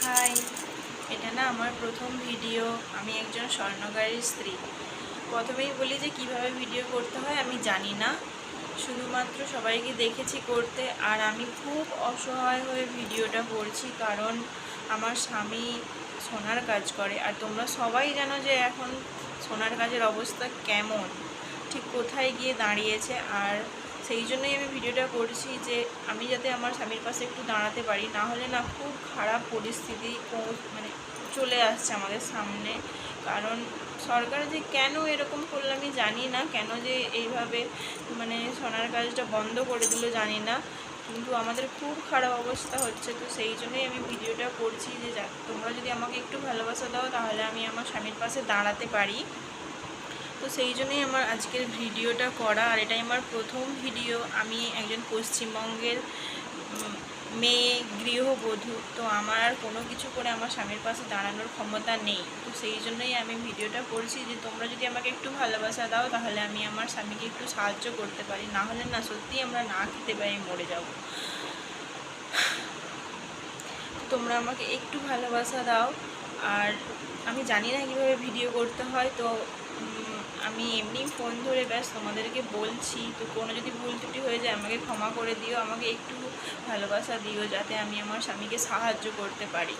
High, এটা না আমার প্রথম ভিডিও। আমি একজন স্বর্ণকারের স্ত্রী। প্রথমেই বলি যে কিভাবে ভিডিও করতে হয় আমি জানি না, শুধুমাত্র সবাইকে দেখেছি করতে। আর আমি খুব অসহায় হয়ে ভিডিওটা করছি, কারণ আমার স্বামী সোনার কাজ করে। আর তোমরা সবাই জানো যে এখন সোনার কাজের অবস্থা কেমন, ঠিক কোথায় গিয়ে দাঁড়িয়েছে। আর সেই জন্যই আমি ভিডিওটা করছি যে আমি যাতে আমার স্বামীর পাশে একটু দাঁড়াতে পারি, না হলে না খুব খারাপ পরিস্থিতি মানে চলে আসছে আমাদের সামনে। কারণ সরকার যে কেন এরকম করলো আমি জানি না, কেন যে এইভাবে মানে সোনার কাজটা বন্ধ করে দিল জানি না, কিন্তু আমাদের খুব খারাপ অবস্থা হচ্ছে। তো সেই জন্যই আমি ভিডিওটা করছি যে তোমরা যদি আমাকে একটু ভালোবাসা দাও তাহলে আমি আমার স্বামীর পাশে দাঁড়াতে পারি। তো সেই জন্যই আমার আজকের ভিডিওটা করা। আর এটাই আমার প্রথম ভিডিও। আমি একজন পশ্চিমবঙ্গের মেয়ে, গৃহবধূ। তো আমার আর কোনো কিছু করে আমার স্বামীর পাশে দাঁড়ানোর ক্ষমতা নেই। তো সেই জন্যই আমি ভিডিওটা করছি যে তোমরা যদি আমাকে একটু ভালোবাসা দাও তাহলে আমি আমার স্বামীকে একটু সাহায্য করতে পারি, না হলে না সত্যিই আমরা না খেতে পাই মরে যাব। তোমরা আমাকে একটু ভালোবাসা দাও। আর আমি জানি না কীভাবে ভিডিও করতে হয়, তো আমি এমনি ফোন ধরে ব্যাস তোমাদেরকে বলছি। তো কোনো যদি ভুল ত্রুটি হয়ে যায় আমাকে ক্ষমা করে দিও, আমাকে একটু ভালোবাসা দিও যাতে আমি আমার স্বামীকে সাহায্য করতে পারি।